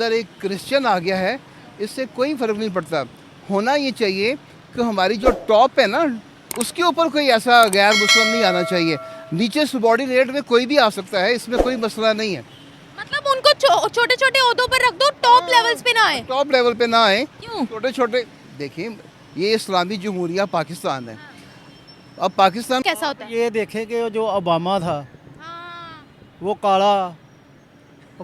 अगर एक क्रिश्चियन आ गया है इससे कोई फ़र्क नहीं पड़ता। होना ये चाहिए कि हमारी जो टॉप है ना उसके ऊपर कोई ऐसा गैर मुस्लिम नहीं आना चाहिए। नीचे सबॉर्डिनेट में कोई भी आ सकता है, इसमें कोई मसला नहीं है। मतलब उनको छोटे छोटे ओहदों पर रख दो, टॉप लेवल्स पे ना आए। टॉप लेवल पे ना आए, क्यों? छोटे छोटे। देखिए, ये इस्लामी जमहूरिया पाकिस्तान है। अब पाकिस्तान कैसा होता है? ये देखें कि जो ओबामा था हाँ। वो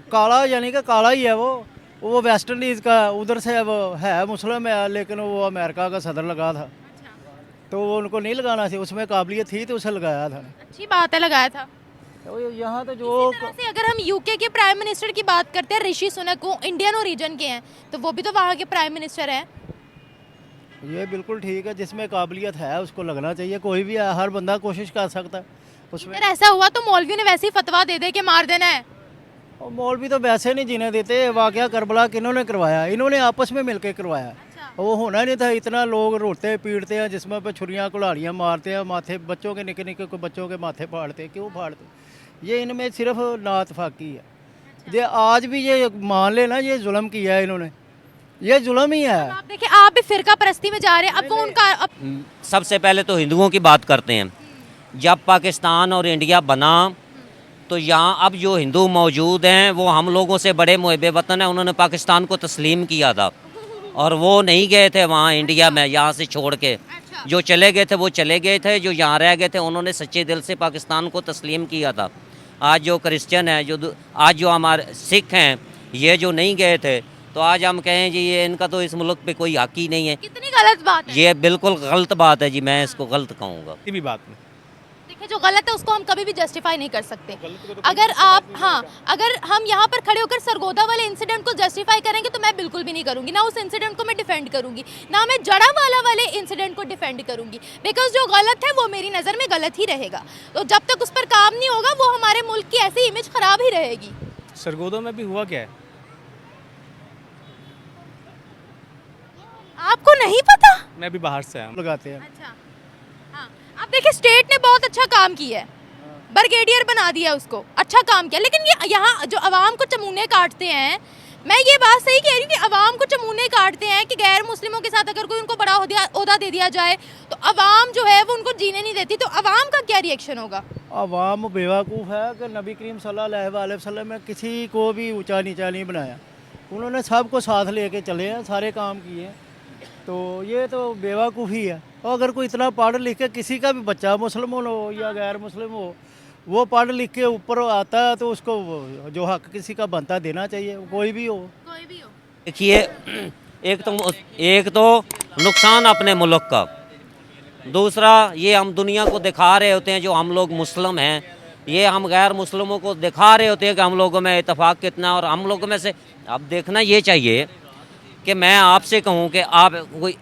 काला यानी कि काला ही है वो वेस्ट इंडीज़ का उधर से वो है मुस्लिम है, लेकिन वो अमेरिका का सदर लगा था तो वो उनको नहीं लगाना थी, उसमें काबिलियत थी तो उसे लगाया था। अच्छी बात है, लगाया था। तो यहाँ तो जो इसी तरह से अगर हम यूके के प्राइम मिनिस्टर की बात करते हैं, ऋषि सुनक, वो इंडियन ओरिजिन के हैं, तो वो भी तो वहाँ के प्राइम मिनिस्टर हैं। ये बिल्कुल ठीक है, जिसमें काबिलियत है उसको लगना चाहिए। कोई भी है, हर बंदा कोशिश कर सकता है उसमें। अगर ऐसा हुआ तो मौलवी ने वैसे ही फतवा दे दे के मार देना है। और मौलवी तो वैसे नहीं जीने देते। वाकया करबला किन्होंने करवाया? इन्होंने आपस में मिलकर करवाया। वो होना नहीं था। इतना लोग रोते पीटते हैं, जिसमें पे छुरियाँ कुल्हाड़ियाँ मारते हैं, माथे बच्चों के निके निके बच्चों के माथे फाड़ते हैं। क्यों फाड़ते? ये इनमें सिर्फ नातफाकी है। ये आज भी ये मान लेना, ये जुल्म किया है इन्होंने, ये जुल्म ही है। आप देखिए, आप भी फिरका परस्ती में जा रहे हैं। अब वो उनका सबसे पहले तो हिंदुओं की बात करते हैं। जब पाकिस्तान और इंडिया बना तो यहाँ अब जो हिंदू मौजूद हैं वो हम लोगों से बड़े मुहिब वतन हैं। उन्होंने पाकिस्तान को तस्लीम किया था और वो नहीं गए थे वहाँ इंडिया में, यहाँ से छोड़ के। जो चले गए थे वो चले गए थे, जो यहाँ रह गए थे उन्होंने सच्चे दिल से पाकिस्तान को तस्लीम किया था। आज जो क्रिश्चियन हैं, आज जो हमारे सिख हैं, ये जो नहीं गए थे, तो आज हम कहें जी ये इनका तो इस मुल्क पे कोई हक ही नहीं है। कितनी गलत बात है। ये बिल्कुल गलत बात है जी, मैं इसको गलत कहूँगा। किसी भी बात में देखिए, जो गलत है उसको हम कभी भी जस्टिफाई नहीं कर सकते। अगर आप अगर हम यहाँ पर खड़े होकर सरगोदा वाले इंसिडेंट को जस्टिफाई करेंगे तो मैं बिल्कुल भी नहीं करूँगी। ना उस इंसिडेंट को मैं डिफेंड करूँगी, ना मैं जड़ावाला वाले इंसिडेंट को डिफेंड करूँगी, बिकॉज जो गलत है वो मेरी नज़र में गलत ही रहेगा। तो जब तक उस पर काम नहीं होगा वो हमारे मुल्क की ऐसी इमेज खराब ही रहेगी। सरगोदा में भी हुआ क्या है? आपको नहीं पता? मैं भी बाहर से आया हूँ। लगाते हैं। अच्छा, हाँ। अब देखिए, स्टेट ने बहुत अच्छा काम किया है, ब्रिगेडियर बना दिया उसको, अच्छा काम किया। लेकिन ये यहाँ जो अवाम को चमूने काटते हैं, मैं ये बात सही कह रही हूँ कि अवाम को चमूने काटते हैं कि गैर मुस्लिमों के साथ अगर कोई उनको बड़ा ओहदा दे दिया जाए तो अवाम जो है वो उनको जीने नहीं देती। तो अवाम का क्या रिएक्शन होगा? अवाम बेवकूफ़ है कि नबी करीम सल्लल्लाहु अलैहि वसल्लम ने किसी को भी ऊंचा नीचा नहीं बनाया। उन्होंने सबको साथ लेके चले हैं, सारे काम किए हैं। तो ये तो बेवकूफ़ी है। और अगर कोई इतना पढ़ लिख के, किसी का भी बच्चा मुसलमान हो या गैर मुस्लिम हो, वो पढ़ लिख के ऊपर आता है तो उसको जो हक किसी का बनता देना चाहिए, कोई भी हो। देखिए, एक तो नुकसान अपने मुल्क का, दूसरा ये हम दुनिया को दिखा रहे होते हैं जो हम लोग मुस्लिम हैं, ये हम गैर मुस्लिमों को दिखा रहे होते हैं कि हम लोगों में इत्तेफाक कितना है। और हम लोगों में से अब देखना ये चाहिए कि मैं आपसे कहूँ कि आप कोई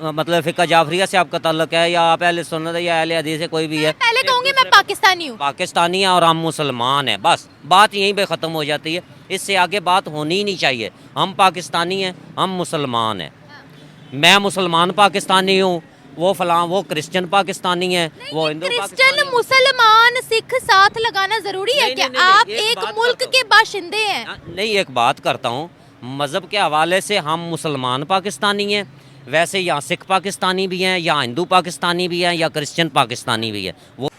मतलब फ़िक़्ह जाफरिया से आपका ताल्लुक़ है या आप अहले सुन्नत या अहले हदीस से कोई भी है? पहले कहूँगी मैं पाकिस्तानी हूँ। पाकिस्तानी हैं और हम मुसलमान हैं, बस बात यहीं पे ख़त्म हो जाती है। इससे आगे बात होनी ही नहीं चाहिए। हम पाकिस्तानी हैं, हम मुसलमान हैं। मैं मुसलमान पाकिस्तानी हूँ, वो फलां वो क्रिश्चियन पाकिस्तानी है, वो हिंदू क्रिश्चियन मुसलमान सिख साथ लगाना जरूरी है क्या? आप एक मुल्क के बाशिंदे हैं। नहीं, एक बात करता हूँ, मज़हब के हवाले से हम मुसलमान पाकिस्तानी हैं, वैसे यहाँ सिख पाकिस्तानी भी हैं, या हिंदू पाकिस्तानी भी हैं, या क्रिश्चियन पाकिस्तानी भी है। वो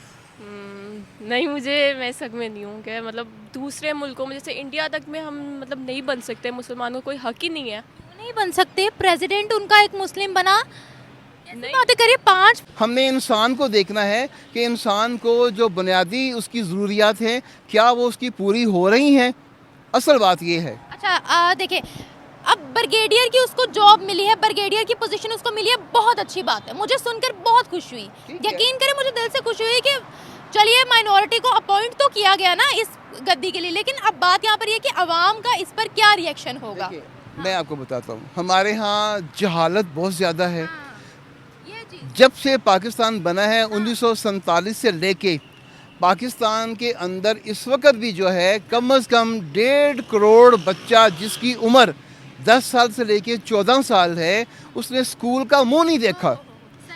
नहीं, मैं सक में नहीं हूँ कि मतलब दूसरे मुल्कों में जैसे इंडिया तक में हम मतलब नहीं बन सकते, मुसलमानों को कोई हक ही नहीं है। नहीं बन सकते? प्रेसिडेंट उनका एक मुस्लिम बना, बातें करिए। 5 हमने इंसान को देखना है कि इंसान को जो बुनियादी उसकी ज़रूरियात हैं क्या वो उसकी पूरी हो रही हैं। असल बात ये है। अच्छा, देखिए, अब ब्रिगेडियर की उसको जॉब मिली है, ब्रिगेडियर की पोजीशन उसको मिली है, बहुत अच्छी बात है। मुझे सुनकर बहुत खुश हुई। यकीन करें, मुझे दिल से खुश हुई कि चलिए माइनॉरिटी को अपॉइंट तो किया गया ना इस गद्दी के लिए, लेकिन अब बात यहाँ पर ये कि अवाम का इस पर क्या रिएक्शन होगा। मैं आपको बताता हूँ, हमारे यहाँ जहालत बहुत ज़्यादा है। जब से पाकिस्तान बना है 1947 से लेके पाकिस्तान के अंदर इस वक्त भी जो है कम से कम 1.5 करोड़ बच्चा जिसकी उम्र 10 साल से लेके 14 साल है, उसने स्कूल का मुंह नहीं देखा।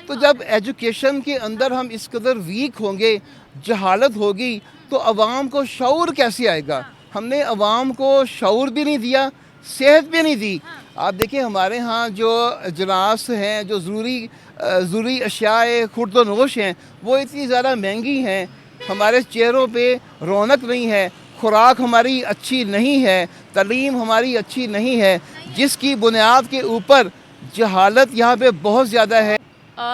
तो जब एजुकेशन के अंदर हम इस कदर वीक होंगे, जहालत होगी, तो अवाम को शऊर कैसे आएगा? हमने अवाम को शऊर भी नहीं दिया, सेहत भी नहीं दी। आप देखिए हमारे यहाँ जो अजनास हैं, जो ज़रूरी अशियाए खुर्दनोश हैं, वो इतनी ज़्यादा महंगी हैं, हमारे चेहरों पे रौनक नहीं है, खुराक हमारी अच्छी नहीं है, तालीम हमारी अच्छी नहीं है, जिसकी बुनियाद के ऊपर जहालत यहाँ पे बहुत ज़्यादा है।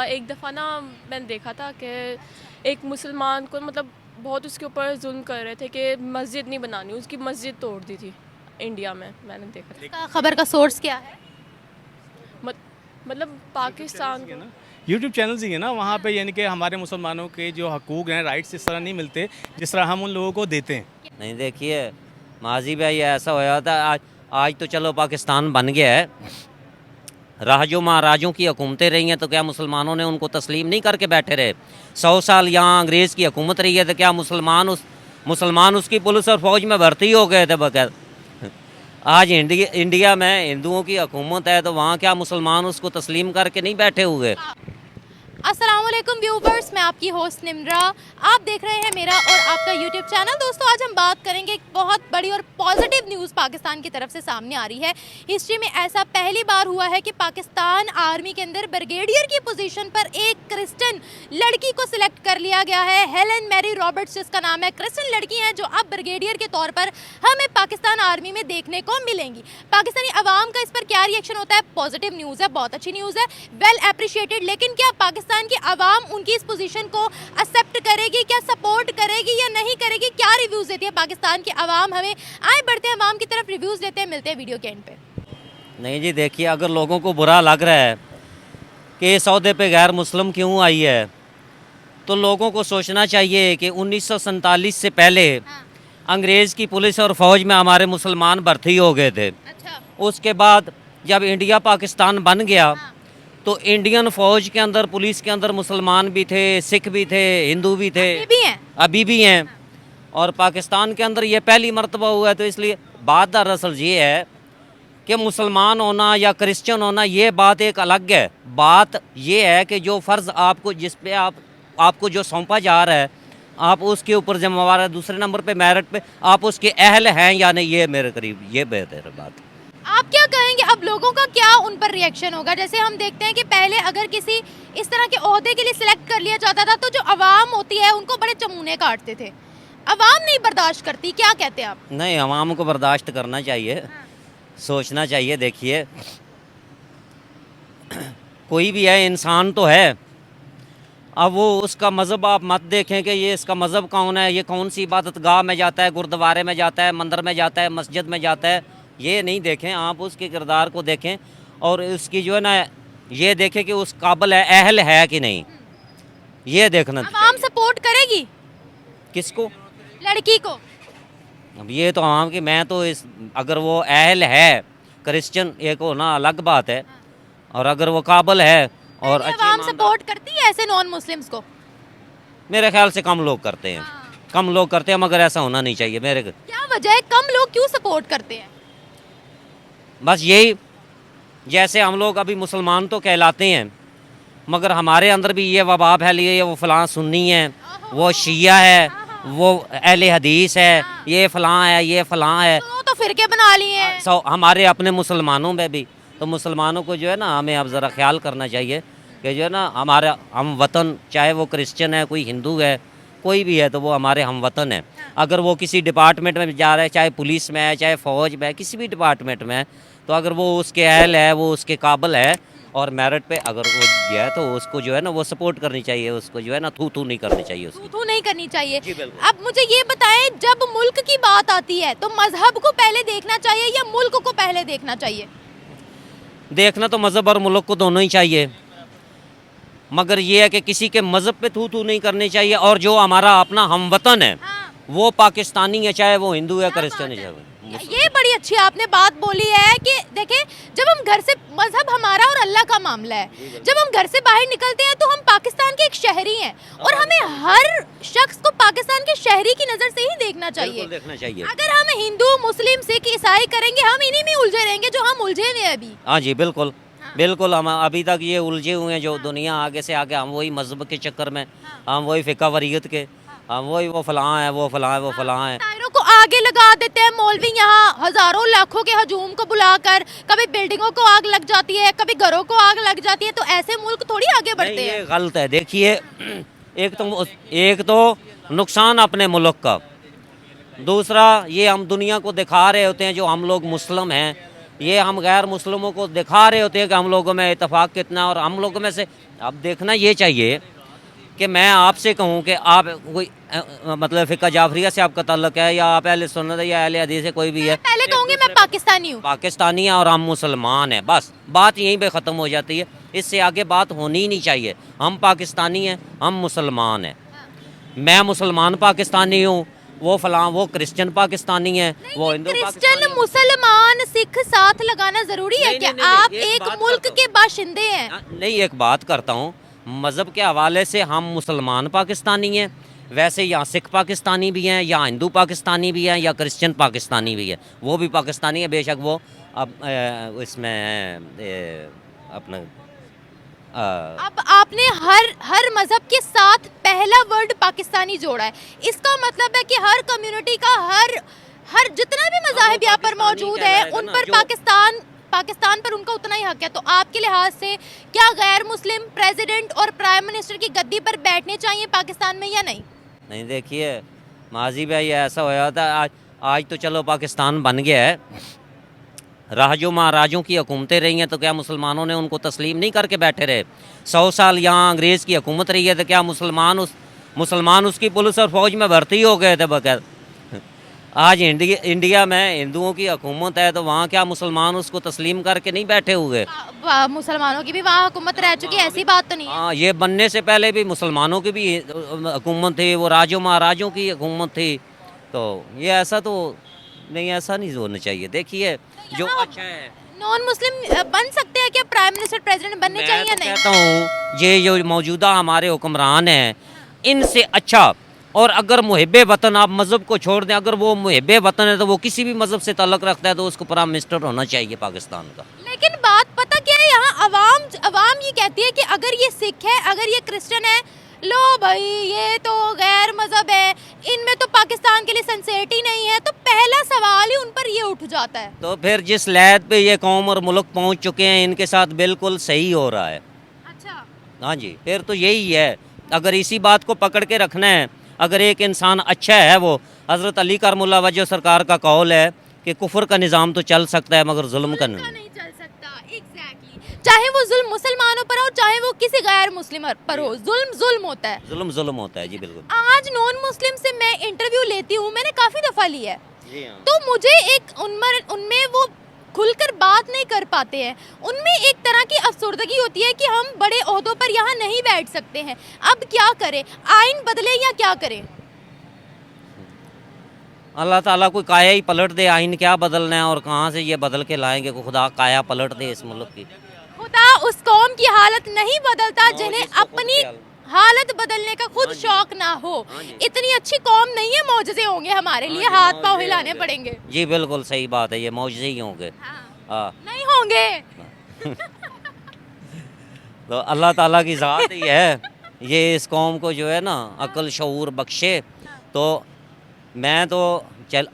एक दफ़ा ना मैंने देखा था कि एक मुसलमान को मतलब बहुत उसके ऊपर जुल्म कर रहे थे कि मस्जिद नहीं बनानी, उसकी मस्जिद तोड़ दी थी इंडिया में, मैंने देखा था। खबर का सोर्स क्या है? मतलब पाकिस्तान को यूट्यूब चैनल्स ही है ना, वहाँ पे यानी कि हमारे मुसलमानों के जो हकूक़ हैं, राइट्स इस तरह नहीं मिलते जिस तरह हम उन लोगों को देते हैं। नहीं देखिए माजी भाई ऐसा होया था, आज तो चलो पाकिस्तान बन गया है, राजों महाराजों की हुकूमतें रही हैं, तो क्या मुसलमानों ने उनको तस्लीम नहीं करके बैठे रहे? 100 साल यहाँ अंग्रेज़ की हुकूमत रही है, तो क्या मुसलमान उसकी पुलिस और फौज में भर्ती हो गए थे बगैर? आज इंडिया में हिंदुओं की हुकूमत है, तो वहाँ क्या मुसलमान उसको तस्लीम करके नहीं बैठे हुए? अस्सलामुअलैकुम व्यूवर्स, मैं आपकी होस्ट निम्रा, आप देख रहे हैं मेरा और आपका यूट्यूब चैनल। दोस्तों आज हम बात करेंगे एक बहुत बड़ी और पॉजिटिव न्यूज़ पाकिस्तान की तरफ से सामने आ रही है। हिस्ट्री में ऐसा पहली बार हुआ है कि पाकिस्तान आर्मी के अंदर ब्रिगेडियर की पोजीशन पर एक क्रिश्चियन लड़की को सिलेक्ट कर लिया गया है। हेलन मैरी रॉबर्ट्स जिसका नाम है, क्रिश्चियन लड़की हैं जो अब ब्रिगेडियर के तौर पर हमें पाकिस्तान आर्मी में देखने को मिलेंगी। पाकिस्तानी अवाम का इस पर क्या रिएक्शन होता है? पॉजिटिव न्यूज़ है, बहुत अच्छी न्यूज़ है, वेल अप्रिशिएटेड। लेकिन क्या पाकिस्तान की आवाम उनकी इस पोजीशन को एक्सेप्ट करेगी, क्या सपोर्ट करेगी या नहीं करेगी? क्या रिव्यूज देती है पाकिस्तान की आवाम? हमें आए बढ़ते हैं आवाम की तरफ, रिव्यूज देते हैं, मिलते हैं वीडियो के एंड पे। नहीं जी देखिए, अगर लोगों को बुरा लग रहा है कि इस सौदे पे गैर मुस्लिम क्यों आई है, तो लोगों को सोचना चाहिए कि 1947 से पहले अंग्रेज़ की पुलिस और फौज में हमारे मुसलमान भर्ती हो गए थे। अच्छा। उसके बाद जब इंडिया पाकिस्तान बन गया तो इंडियन फौज के अंदर, पुलिस के अंदर मुसलमान भी थे, सिख भी थे, हिंदू भी थे, अभी भी हैं। और पाकिस्तान के अंदर ये पहली मर्तबा हुआ है, तो इसलिए बात दरअसल ये है कि मुसलमान होना या क्रिश्चियन होना ये बात एक अलग है। बात ये है कि जो फ़र्ज़ आपको, जिस पे आपको जो सौंपा जा रहा है, आप उसके ऊपर जिम्मेवार है। दूसरे नंबर पे मेरिट पे आप उसके अहल हैं या नहीं, ये मेरे करीब ये बेहतर बात। आप क्या कहेंगे, अब लोगों का क्या उन पर रिएक्शन होगा? जैसे हम देखते हैं कि पहले अगर किसी इस तरह के ओहदे के लिए सिलेक्ट कर लिया जाता था तो जो अवाम होती है उनको बड़े चमूने काटते थे, अवाम नहीं बर्दाश्त करती। क्या कहते हैं आप? नहीं, अवाम को बर्दाश्त करना चाहिए, सोचना चाहिए। देखिए कोई भी है, इंसान तो है। अब वो उसका मज़हब आप मत देखें कि ये इसका मज़हब कौन है, ये कौन सी इबादत गाह में जाता है, गुरुद्वारे में जाता है, मंदिर में जाता है, मस्जिद में जाता है, ये नहीं देखें। आप उसके किरदार को देखें और उसकी जो है ना, ये देखें कि उस काबिल है, अहल है कि नहीं, ये देखना। आवाम सपोर्ट करेगी किसको? लड़की को। अब ये तो आवाम की, मैं तो इस, अगर वो अहल है, क्रिश्चियन एक होना अलग बात है, और अगर वो काबिल है और आवाम सपोर्ट करती है ऐसे नॉन मुस्लिम्स को? मेरे ख्याल से कम लोग करते हैं, कम लोग करते हैं, मगर ऐसा होना नहीं चाहिए। मेरे क्या वजह है, कम लोग क्यों सपोर्ट करते हैं? बस यही, जैसे हम लोग अभी मुसलमान तो कहलाते हैं, मगर हमारे अंदर भी ये वबा फैली है, वो फ़लाँ सुन्नी है, वो शिया है, वो अहले हदीस है, ये फ़लाँ है, ये फ़लाँ है, तो फिरके बना लिए हैं। सो हमारे अपने मुसलमानों में भी। तो मुसलमानों को जो है ना, हमें अब ज़रा ख्याल करना चाहिए कि जो है ना, हमारा हम वतन, चाहे वो क्रिश्चियन है, कोई हिंदू है, कोई भी है, तो वो हमारे हम वतन है। अगर वो किसी डिपार्टमेंट में जा रहा है, चाहे पुलिस में है, चाहे फ़ौज में है, किसी भी डिपार्टमेंट में है, तो अगर वो उसके अहल है, वो उसके काबिल है और मेरिट पे अगर वो गया है, तो उसको जो है ना वो सपोर्ट करनी चाहिए, उसको जो है ना थू नहीं करनी चाहिए, उसकी थू नहीं करनी चाहिए। जी बिल्कुल। अब मुझे ये बताएं, जब मुल्क की बात आती है तो मजहब को पहले देखना चाहिए या मुल्क को पहले देखना चाहिए? देखना तो मज़हब और मुल्क को दोनों ही चाहिए, मगर ये है कि किसी के मज़हब पे थू नहीं करनी चाहिए। और जो हमारा अपना हमवतन है, वो पाकिस्तानी है, चाहे वो हिंदू है, क्रिश्चियन है, ये बड़ी अच्छी आपने बात बोली है कि देखें, जब हम घर से, मजहब हमारा और अल्लाह का मामला है, जब हम घर से बाहर निकलते हैं तो हम पाकिस्तान के एक शहरी हैं और हमें हर शख्स को पाकिस्तान के शहरी की नज़र से ही देखना चाहिए। देखना चाहिए। अगर हम हिंदू, मुस्लिम, सिख, ईसाई करेंगे, हम इन्हीं में उलझे रहेंगे जो हम उलझे हुए हैं अभी। हाँ जी बिल्कुल, बिल्कुल। हम अभी तक ये उलझे हुए हैं, जो दुनिया आगे से आगे, हम वही मजहब के चक्कर में, हम वही फ़िक़्ह वरीयत के, हम वही वो फलां है, वो फलां है, वो फलां है। तायरों को आगे लगा देते हैं मौलवी, यहाँ हजारों लाखों के हजूम को बुलाकर, कभी बिल्डिंगों को आग लग जाती है, कभी घरों को आग लग जाती है, तो ऐसे मुल्क थोड़ी आगे बढ़ते नहीं, हैं। ये गलत है। देखिए, एक तो नुकसान अपने मुल्क का, दूसरा ये हम दुनिया को दिखा रहे होते हैं जो हम लोग मुस्लिम हैं, ये हम गैर मुस्लिमों को दिखा रहे होते हैं कि हम लोगों में इत्तेफाक कितना है। और हम लोगों में से अब देखना ये चाहिए कि मैं आपसे कहूँ कि आप कोई मतलब फ़िक़्ह जाफरिया से आपका ताल्लुक़ है, या आप अहले सुन्नत या अहले हदीस से, कोई भी है, पहले कहूँगी मैं पाकिस्तानी हूँ। पाकिस्तानी है और हम मुसलमान हैं, बस बात यहीं पे ख़त्म हो जाती है। इससे आगे बात होनी ही नहीं चाहिए। हम पाकिस्तानी हैं, हम मुसलमान हैं। मैं मुसलमान पाकिस्तानी हूँ, वो फलां वो क्रिश्चियन पाकिस्तानी है, वो हिंदू क्रिश्चियन मुसलमान सिख साथ लगाना जरूरी है नहीं, क्या? नहीं, नहीं, आप एक एक बात मुल्क करता के बाशिंदे हैं। नहीं, एक बात करता हूँ, मज़हब के हवाले से हम मुसलमान पाकिस्तानी हैं, वैसे यहाँ सिख पाकिस्तानी भी हैं, या हिंदू पाकिस्तानी भी हैं, या क्रिश्चियन पाकिस्तानी भी है, वो भी पाकिस्तानी है। बेशक वो अब इसमें अपना अब आपने हर मजहब के साथ पहला वर्ड पाकिस्तानी जोड़ा है, इसका मतलब है कि हर कम्युनिटी का हर जितना भी मज़ाहिब यहाँ पर मौजूद है, उन पर पाकिस्तान पर उनका उतना ही हक है। तो आपके लिहाज से क्या गैर मुस्लिम प्रेसिडेंट और प्राइम मिनिस्टर की गद्दी पर बैठने चाहिए पाकिस्तान में या नहीं? नहीं, देखिए माजी भाई, ऐसा होया था, आज तो चलो पाकिस्तान बन गया है, राजों महाराजों की हुकूमतें रही हैं, तो क्या मुसलमानों ने उनको तस्लीम नहीं करके बैठे रहे? 100 साल यहाँ अंग्रेज़ की हुकूमत रही है, तो क्या मुसलमान उसकी पुलिस और फौज में भर्ती हो गए थे बगैर? आज इंडिया में हिंदुओं की हुकूमत है, तो वहाँ क्या मुसलमान उसको तस्लीम करके नहीं बैठे हुए? मुसलमानों की भी वहाँ हुकूमत रह चुकी है, ऐसी बात तो नहीं है। हाँ, ये बनने से पहले भी मुसलमानों की भी हुकूमत थी, वो राजों महाराजों की हुकूमत थी। तो ये ऐसा तो नहीं, ऐसा नहीं होना चाहिए। देखिए जो अच्छा है, नॉन मुस्लिम बन सकते हैं क्या प्राइम मिनिस्टर प्रेसिडेंट बनने चाहिए या नहीं? कहता हूँ ये जो मौजूदा हमारे हुक्मरान हैं, इनसे अच्छा, और अगर मुहिब्बे वतन, आप मज़हब को छोड़ दें, अगर वो मुहिब्बे वतन है तो वो किसी भी मज़हब से ताल्लुक़ रखता है, तो उसको प्राइम मिनिस्टर होना चाहिए पाकिस्तान का। लेकिन बात पता क्या है, यहाँ अवाम ये कहती है कि अगर ये सिख है, अगर ये क्रिश्चियन है, लो भाई ये तो गैर मजहब है, इनमें तो पाकिस्तान के लिए सिंसियरिटी नहीं है, तो पहला सवाल ही उन पर ये उठ जाता है। तो फिर जिस लहद पे ये कौम और मुल्क पहुँच चुके हैं, इनके साथ बिल्कुल सही हो रहा है। अच्छा, हाँ जी, फिर तो यही है। अगर इसी बात को पकड़ के रखना है, अगर एक इंसान अच्छा है, वो हज़रत अली करमुल्लाह वजह सरकार का कौल है कि कुफर का निज़ाम तो चल सकता है, मगर जुल्म का नहीं। नहीं चल सकता। एग्जैक्टली, चाहे वो जुल्म मुसलमानों पर हो, चाहे वो किसी गैर मुस्लिम पर हो, जुल्म होता है। जुल्म होता है जी, बिल्कुल। आज नॉन मुस्लिम से मैं इंटरव्यू लेती हूँ, मैंने काफ़ी दफ़ा लिया है, जी हाँ। तो मुझे एक उनमें वो खुलकर बात नहीं कर पाते हैं, उनमें एक तरह की अफसरदगी होती है कि हम बड़े ओहदों पर यहाँ नहीं बैठ सकते हैं। अब क्या करें, आइन बदले या क्या करें? अल्लाह ताला कोई काया ही पलट दे, आइन क्या बदलना है, और कहाँ से ये बदल के लाएंगे? को खुदा काया पलट दे इस मुल्क की। खुदा उस कौम की हालत नहीं बदलता जिन्हें अपनी हालत बदलने का खुद शौक ना हो। इतनी अच्छी कौम नहीं है, मौजज़े होंगे हमारे लिए, हाथ पाँव हिलाने पड़ेंगे। जी बिल्कुल सही बात है, ये मौजज़े ही होंगे। हाँ, नहीं होंगे। तो अल्लाह ताला की ज़ात ही है, ये इस कौम को जो है ना अक्ल शऊर बख्शे। तो मैं तो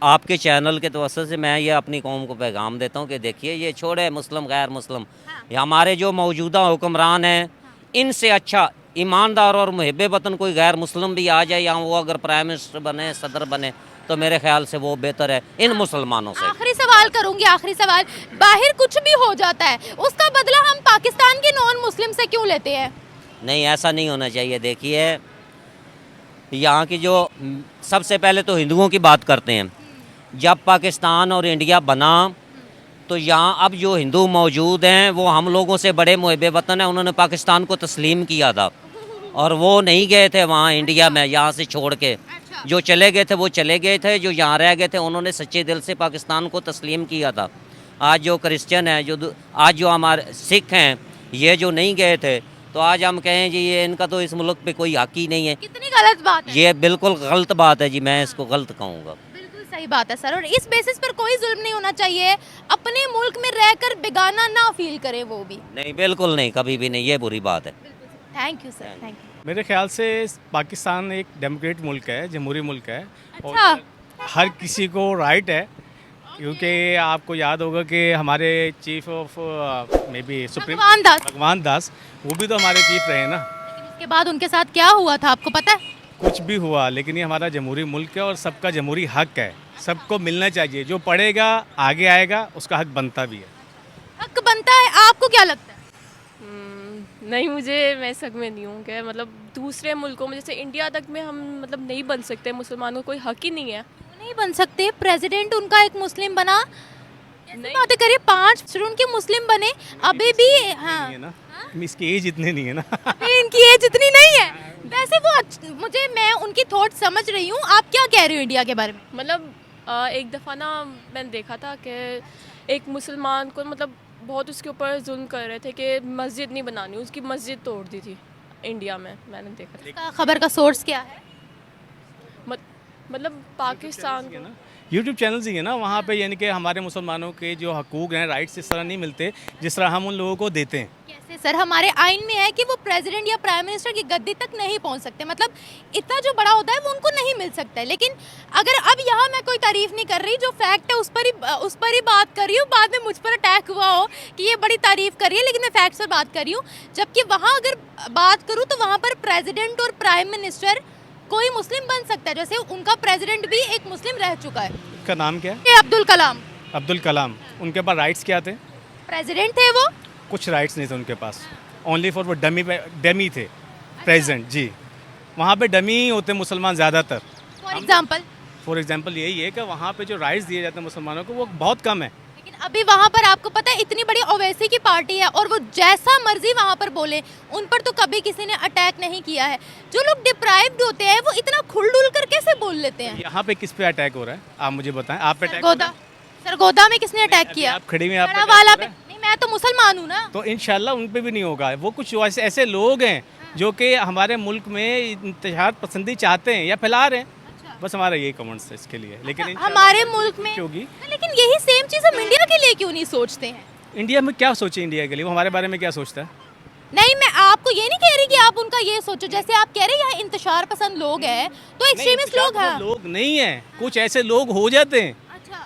आपके चैनल के तवज्जुह से मैं ये अपनी कौम को पैगाम देता हूँ कि देखिए, ये छोड़े मुस्लिम गैर मुस्लिम, ये हमारे जो मौजूदा हुक्मरान हैं, इनसे अच्छा ईमानदार और मुहिब्बे वतन कोई गैर मुस्लिम भी आ जाए, या वो अगर प्राइम मिनिस्टर बने, सदर बने, तो मेरे ख्याल से वो बेहतर है इन मुसलमानों से। आखिरी सवाल करूंगी, आखिरी सवाल, बाहर कुछ भी हो जाता है, उसका बदला हम पाकिस्तान के नॉन मुस्लिम से क्यों लेते हैं? नहीं, ऐसा नहीं होना चाहिए। देखिए, यहाँ की जो सबसे पहले तो हिंदुओं की बात करते हैं। जब पाकिस्तान और इंडिया बना, तो यहाँ अब जो हिंदू मौजूद हैं, वो हम लोगों से बड़े मुहिब्बे वतन हैं। उन्होंने पाकिस्तान को तस्लीम किया था, और वो नहीं गए थे वहाँ इंडिया में, यहाँ से छोड़ के। जो चले गए थे वो चले गए थे, जो यहाँ रह गए थे उन्होंने सच्चे दिल से पाकिस्तान को तस्लीम किया था। आज जो क्रिश्चियन हैं, आज जो हमारे सिख हैं, ये जो नहीं गए थे, तो आज हम कहें जी ये इनका तो इस मुल्क पे कोई हक ही नहीं है। कितनी गलत बात है। ये बिल्कुल गलत बात है जी, मैं इसको गलत कहूँगा। बिल्कुल सही बात है सर, और इस बेसिस पर कोई जुल्म नहीं होना चाहिए, अपने मुल्क में रहकर बेगाना ना फील करें वो भी। नहीं, बिल्कुल नहीं, कभी भी नहीं, ये बुरी बात है। Thank you sir, thank you. मेरे ख्याल से पाकिस्तान एक डेमोक्रेट मुल्क है, जमहूरी मुल्क है। अच्छा, हर किसी को राइट है, क्योंकि आपको याद होगा कि हमारे chief of may be supreme भगवान दास, वो भी तो हमारे चीफ रहे ना। इसके बाद उनके साथ क्या हुआ था आपको पता है? कुछ भी हुआ, लेकिन ये हमारा जमहूरी मुल्क है और सबका जमहूरी हक है, सबको मिलना चाहिए। जो पढ़ेगा आगे आएगा उसका हक बनता भी है। हक बनता है, आपको क्या लगता है? नहीं, मैं इस हक में नहीं हूँ कि मतलब दूसरे मुल्कों में जैसे इंडिया तक में हम मतलब नहीं बन सकते, मुसलमानों को कोई हक ही नहीं है। नहीं बन सकते, प्रेसिडेंट उनका एक मुस्लिम बना, नहीं बातें करिए, 5 स्टूडेंट के मुस्लिम बने, अभी भी हाँ नहीं है ना, इसकी एज इतनी नहीं है ना। अभी इनकी एज इतनी नहीं है। वैसे वो मैं उनकी थॉट समझ रही हूँ, आप क्या कह रहे हो इंडिया के बारे में? मतलब एक दफ़ा ना मैंने देखा था कि एक मुसलमान को मतलब बहुत उसके ऊपर जुल्म कर रहे थे कि मस्जिद नहीं बनानी, उसकी मस्जिद तोड़ दी थी इंडिया में, मैंने देखा था। इसका खबर का सोर्स क्या है? मतलब पाकिस्तान को यूट्यूब चैनल्स ही है ना, वहाँ पे यानी कि हमारे मुसलमानों के जो हकूक़ हैं, राइट्स इस तरह नहीं मिलते जिस तरह हम उन लोगों को देते हैं। कैसे सर? हमारे आइन में है कि वो प्रेसिडेंट या प्राइम मिनिस्टर की गद्दी तक नहीं पहुंच सकते, मतलब इतना जो बड़ा होता है वो उनको नहीं मिल सकता है। लेकिन अगर अब यहाँ मैं कोई तारीफ नहीं कर रही, जो फैक्ट है उस पर ही बात कर रही हूँ, बाद में मुझ पर अटैक हुआ हो कि ये बड़ी तारीफ कर रही है, लेकिन मैं फैक्ट्स पर बात कर रही हूँ। जबकि वहाँ अगर बात करूँ तो वहाँ पर प्रेसिडेंट और प्राइम मिनिस्टर कोई मुस्लिम बन सकता है, जैसे उनका प्रेसिडेंट भी एक मुस्लिम रह चुका है। उसका नाम क्या है? ये अब्दुल कलाम। अब्दुल कलाम। उनके पास राइट्स क्या थे? प्रेसिडेंट थे वो, कुछ राइट्स नहीं थे उनके पास, ओनली फॉर वो डमी थे प्रेसिडेंट जी। वहाँ पे डमी ही होते मुसलमान ज़्यादातर। फॉर एग्जांपल यही है कि वहाँ पे जो राइट्स दिए जाते हैं मुसलमानों को वो बहुत कम है। लेकिन अभी वहाँ पर आपको पता है इतनी बड़ी ओवैसी की पार्टी है और वो जैसा मर्जी वहाँ पर बोले, उन पर तो कभी किसी ने अटैक नहीं किया है। जो लोग डिप्राइव्ड होते हैं वो इतना खुलडुल कर कैसे बोल लेते हैं? यहाँ पे किस पे अटैक हो रहा है आप मुझे बताएं। आप पे अटैक? सरगोदा में किसने अटैक किया? आप खड़ी में आप वाला पे नहीं, मैं तो मुसलमान हूँ ना। तो इंशाल्लाह उन पे भी नहीं होगा। वो कुछ ऐसे लोग हैं जो कि हमारे मुल्क में इंतशार पसंदी चाहते हैं या फैला रहे हैं। बस हमारा यही कमेंट्स है इसके लिए। लेकिन हमारे मुल्क में होगी, लेकिन यही सेम चीज़ हम इंडिया के लिए क्यों नहीं सोचते हैं? इंडिया में क्या सोचे इंडिया के लिए? वो हमारे बारे में क्या सोचता है? नहीं, मैं आपको ये नहीं कह रही कि आप उनका ये सोचो। जैसे आप कह रहे हैं यहाँ इंतशार पसंद लोग हैं, तो एक्सट्रीमिस्ट लोग हैं। लोग नहीं है, कुछ ऐसे लोग हो जाते हैं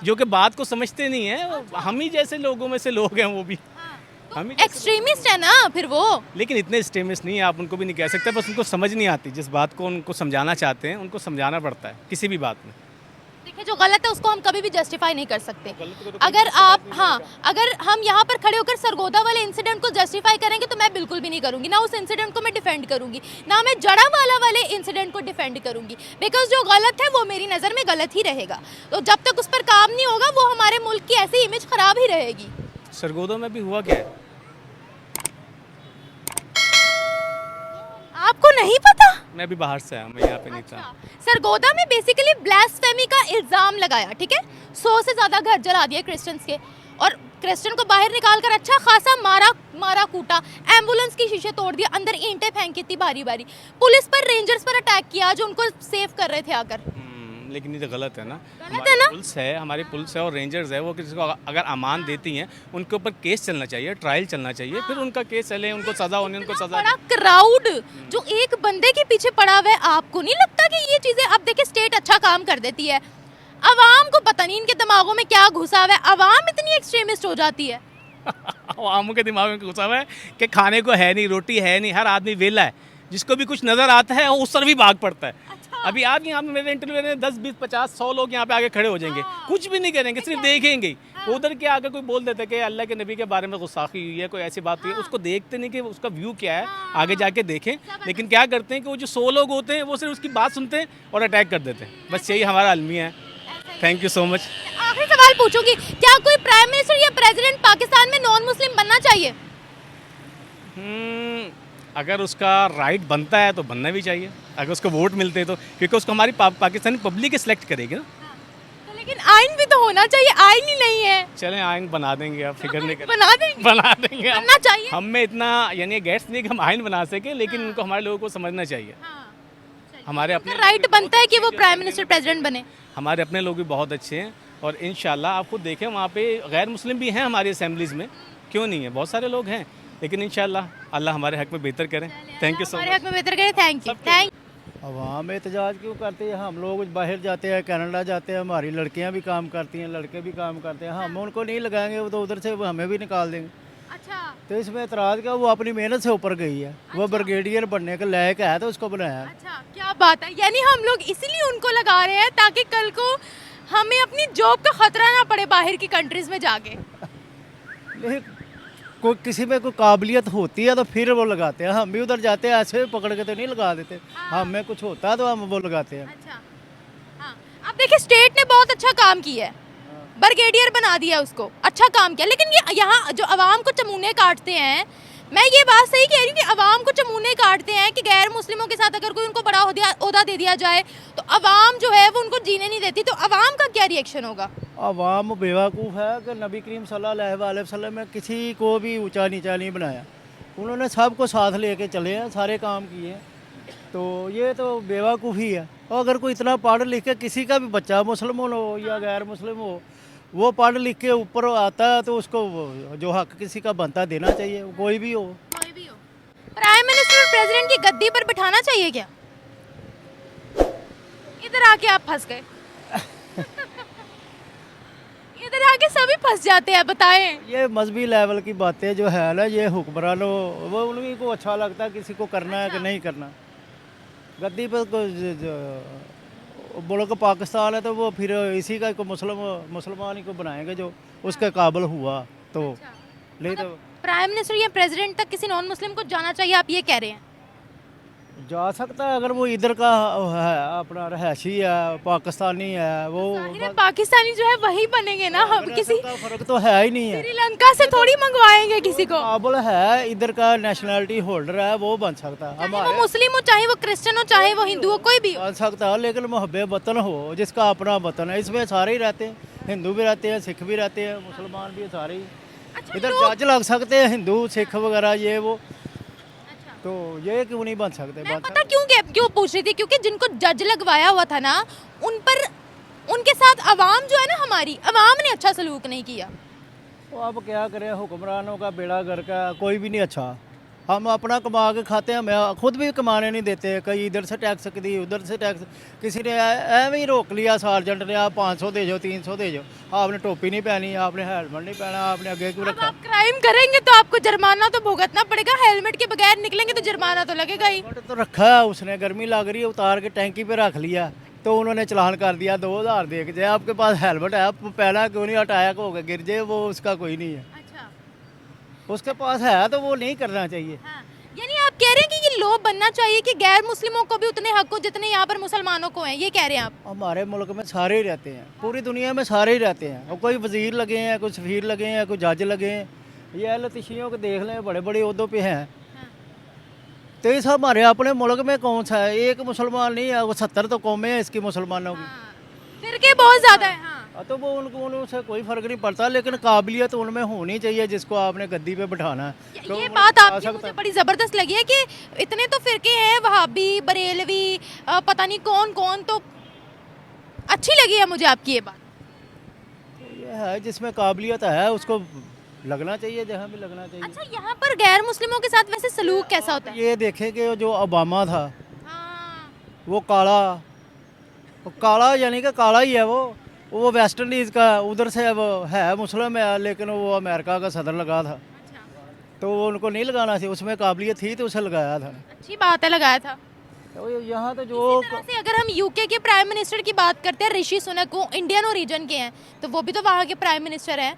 जो कि बात को समझते नहीं है। हम ही जैसे लोगों में से लोग हैं वो भी। हम ही एक्सट्रीमिस्ट है ना फिर वो। लेकिन इतने एक्सट्रीमिस्ट नहीं है, आप उनको भी नहीं कह सकते। बस उनको समझ नहीं आती, जिस बात को उनको समझाना चाहते हैं उनको समझाना पड़ता है किसी भी बात में। देखिए, जो गलत है उसको हम कभी भी जस्टिफाई नहीं कर सकते। अगर अगर हम यहाँ पर खड़े होकर सरगोदा वाले इंसिडेंट को जस्टिफाई करेंगे तो मैं बिल्कुल भी नहीं करूँगी, ना उस इंसिडेंट को मैं डिफेंड करूँगी, ना मैं जड़ावाला वाले इंसिडेंट को डिफेंड करूँगी। बिकॉज जो गलत है वो मेरी नज़र में गलत ही रहेगा। तो जब तक उस पर काम नहीं होगा वो हमारे मुल्क की ऐसी इमेज खराब ही रहेगी। सरगोदा में भी हुआ क्या है? आपको नहीं पता? मैं अभी बाहर से आया, मैं यहाँ पे नहीं था। सरगोदा में बेसिकली ब्लास्फेमी का इल्जाम लगाया, ठीक है। 100 से ज़्यादा घर जला दिए क्रिश्चियंस के, और क्रिश्चियन को बाहर निकाल कर अच्छा खासा मारा कूटा, एम्बुलेंस की शीशे तोड़ दिया, अंदर ईंटें फेंकी थी बारी बारी, पुलिस पर, रेंजर्स पर अटैक किया जो उनको सेव कर रहे थे आकर। लेकिन ये तो गलत है ना। हमारी पुलिस है और रेंजर्स है, वो किसी को अगर अमान देती हैं उनके ऊपर केस चलना चाहिए, ट्रायल चलना चाहिए, फिर उनका केस चले, उनको सजा होनी, उनको सजा। बड़ा क्राउड जो एक बंदे के पीछे पड़ा हुआ है, आपको नहीं लगता कि ये चीज़ें, अब देखिए स्टेट अच्छा काम कर देती है, अवाम को पता नहीं इनके दिमागों में क्या घुसा हुआ है, अवाम इतनी एक्सट्रीमिस्ट हो जाती है। अवामों के दिमाग में घुसा हुआ है कि खाने को है नहीं, रोटी है नहीं, हर आदमी वेला है, जिसको भी कुछ नजर आता है वो उस तरफ भी भाग पड़ता है। अभी आप यहाँ पे मेरे इंटरव्यू में 10, 20, 50, 100 लोग यहाँ पे आगे खड़े हो जाएंगे, कुछ भी नहीं करेंगे, सिर्फ देखेंगे। उधर के आगे कोई बोल देता है कि अल्लाह के नबी के बारे में गुस्ताखी हुई है, कोई ऐसी बात हुई है, उसको देखते नहीं कि उसका व्यू क्या है, आगे जाके देखें। लेकिन क्या करते हैं कि वो जो 100 लोग होते हैं वो सिर्फ उसकी बात सुनते हैं और अटैक कर देते हैं। बस यही हमारा अलमिया है। Thank you so much. आखिरी सवाल पूछूंगी, क्या कोई प्राइम मिनिस्टर या प्रेसिडेंट पाकिस्तान में नॉन मुस्लिम बनना चाहिए? अगर उसका राइट बनता है तो बनना भी चाहिए, अगर उसको वोट मिलते हैं तो, क्योंकि उसको हमारी पाकिस्तानी पब्लिक ही सिलेक्ट करेगी ना। तो लेकिन आइन भी तो होना चाहिए, आइन ही नहीं है। चलें आइन बना देंगे, आप फिक्र नहीं करें, बना देंगे बनना चाहिए। हम में इतना यानी गैट्स नहीं कि हम आइन बना सके, लेकिन उनको, हमारे लोगों को समझना चाहिए। हमारे अपने राइट बनता है कि वो प्राइम मिनिस्टर प्रेसिडेंट बने। हमारे अपने लोग भी बहुत अच्छे हैं और इंशाल्लाह आप खुद देखें वहाँ पे गैर मुस्लिम भी हैं हमारी असेंबलीज़ में, क्यों नहीं है, बहुत सारे लोग हैं। लेकिन इंशाल्लाह अल्लाह हमारे हक में बेहतर करें। Thank you so much. हमारे हक में बेहतर करें। Thank you. अवाम एहतजाज क्यों करती है? हम लोग बाहर जाते हैं, कनाडा जाते हैं, हमारी लड़कियां भी काम करती हैं, लड़के भी काम करते हैं, हम उनको नहीं लगाएंगे, वो तो उधर से हमें भी निकाल देंगे। अच्छा तो इसमें एतराज़ क्या, वो अपनी मेहनत से ऊपर गई है, वो ब्रिगेडियर बनने के लायक है तो उसको बनाया है। अच्छा, क्या बात है। यानी हम लोग इसीलिए उनको लगा रहे हैं ताकि कल को हमें अपनी जॉब का खतरा ना पड़े बाहर की कंट्रीज में जाके। नहीं, कोई किसी में कोई काबिलियत होती है तो फिर वो लगाते हैं। हम भी उधर जाते हैं, ऐसे पकड़ के तो नहीं लगा देते। हम में कुछ होता है तो हम वो लगाते हैं। अच्छा हाँ, अब देखिए स्टेट ने बहुत अच्छा काम किया है, ब्रिगेडियर बना दिया उसको, अच्छा काम किया। लेकिन ये यहाँ जो अवाम को चमूने काटते हैं, मैं ये बात सही कह रही हूँ कि अवाम को चमूने काटते हैं कि गैर मुस्लिमों के साथ अगर कोई उनको बड़ा ओहदा दे दिया जाए तो अवाम जो है वो उनको जीने नहीं देती, तो अवाम का क्या रिएक्शन होगा? अवाम बेवकूफ़ है कि नबी करीम सल्लल्लाहु अलैहि वसल्लम में किसी को भी ऊंचा नीचा नहीं बनाया। उन्होंने सबको साथ लेके चले हैं, सारे काम किए हैं। तो ये तो बेवकूफ़ी है। और अगर कोई इतना पढ़ लिख के किसी का भी बच्चा मुसलमान हो या गैर मुस्लिम हो, वो पढ़ लिख के ऊपर आता है तो उसको जो हक किसी का बनता देना चाहिए, कोई भी हो। कोई भी हो। प्राइम मिनिस्टर और प्रेसिडेंट की गद्दी पर बिठाना चाहिए क्या? इधर आके आप फंस गए। इधर आके सभी फंस जाते हैं, बताएं। ये मजहबी लेवल की बातें जो है ना, ये हुक्मरानों वो उन्हीं को अच्छा लगता है किसी को करना है कि नहीं करना। गद्दी पर मुल्क पाकिस्तान है तो वो फिर इसी का को मुसलमान ही को बनाएंगे जो उसके काबिल हुआ तो। नहीं तो प्राइम मिनिस्टर या प्रेसिडेंट तक किसी नॉन मुस्लिम को जाना चाहिए, आप ये कह रहे हैं? जा सकता है अगर वो इधर का है, अपना रहायशी है, पाकिस्तानी है, वो जाहिर है पाकिस्तानी जो है वही बनेंगे ना। हम किसी फर्क तो है ही नहीं है। श्रीलंका से थोड़ी मंगवाएंगे किसी को। काबिल है, इधर का नेशनलिटी होल्डर है, वो बन सकता है। चाहे वो मुस्लिम हो, चाहे वो क्रिश्चियन हो, चाहे वो हिंदू हो, कोई भी हो बन सकता है, लेकिन मुहब्बे वतन हो, जिसका अपना वतन है। इसमें सारे ही रहते हैं, हिंदू भी रहते हैं, सिख भी रहते हैं, मुसलमान भी, सारे ही। इधर जज लग सकते हैं, हिंदू सिख वगैरह ये वो। तो ये क्यों नहीं बन सकते? मैं पता क्यों पूछ रही थी, क्योंकि जिनको जज लगवाया हुआ था ना, उन पर उनके साथ अवाम जो है ना, हमारी अवाम ने अच्छा सलूक नहीं किया। तो अब क्या करें, हुक्मरानों का बेड़ा घर का कोई भी नहीं अच्छा। हम अपना कमा के खाते हैं, हमें खुद भी कमाने नहीं देते। कहीं इधर से टैक्स दी, उधर से टैक्स, किसी ने ऐਵੇਂ ही रोक लिया सार्जेंट ने, आप 500 दे जाओ, 300 दे जाओ, आपने टोपी नहीं पहनी, आपने हेलमेट नहीं पहना, आपने आगे क्यों अब रखा? आप क्राइम करेंगे तो आपको जुर्माना तो भुगतना पड़ेगा, हेलमेट के बगैर निकलेंगे तो जुर्माना तो लगेगा ही। हेलमेट तो रखा है उसने, गर्मी लग रही है, उतार के टैंकी पे रख लिया तो उन्होंने चालान कर दिया 2000 दे के। जाए आपके पास हेलमेट है, आप पहना क्यों नहीं, हटाया को होगा गिर जाए, वो उसका कोई नहीं है। अच्छा उसके पास है तो वो नहीं करना चाहिए। हाँ। यानी आप कह रहे हैं कि ये लॉ बनना चाहिए कि गैर मुस्लिमों को भी उतने हक हो जितने यहाँ पर मुसलमानों को हैं, ये कह रहे हैं आप? हमारे मुल्क में सारे ही रहते हैं, पूरी दुनिया में सारे ही रहते हैं। और कोई वजीर लगे हैं, कोई सफीर लगे हैं, कोई जज लगे हैं। ये लतीशियों को देख लें, बड़े बड़े ओहदों पे हैं। तो इस हमारे अपने मुल्क में कौन सा है? एक मुसलमान नहीं है, वो 70 तो कौमें हैं इसकी मुसलमानों की। फिरके बहुत ज्यादा है। हाँ। तो वो उनसे कोई फ़र्क नहीं पड़ता, लेकिन काबिलियत उनमें होनी चाहिए जिसको आपने गद्दी पे बिठाना है। तो ये वो बात आ आपकी सकता मुझे है। बड़ी ज़बरदस्त लगी है कि इतने तो फिरके हैं, वहाबी, बरेलवी, पता नहीं कौन कौन, तो अच्छी लगी है मुझे आपकी ये बात। ये है जिसमें काबिलियत है उसको लगना चाहिए, जहाँ भी लगना चाहिए। अच्छा, यहाँ पर गैर मुस्लिमों के साथ वैसे सलूक कैसा होता है? ये देखें कि जो ओबामा था हाँ। वो काला यानी कि काला ही है। वो वेस्ट इंडीज़ का उधर से वो है, मुस्लिम है, लेकिन वो अमेरिका का सदर लगा था तो वो उनको नहीं लगाना थी, उसमें काबिलियत थी तो उसे लगाया था। अच्छी बात है, लगाया था। तो यहाँ तो जो इसी तरह से अगर हम यूके के प्राइम मिनिस्टर की बात करते हैं, ऋषि सुनक, वो इंडियन ओरिजिन के हैं, तो वो भी तो वहाँ के प्राइम मिनिस्टर हैं।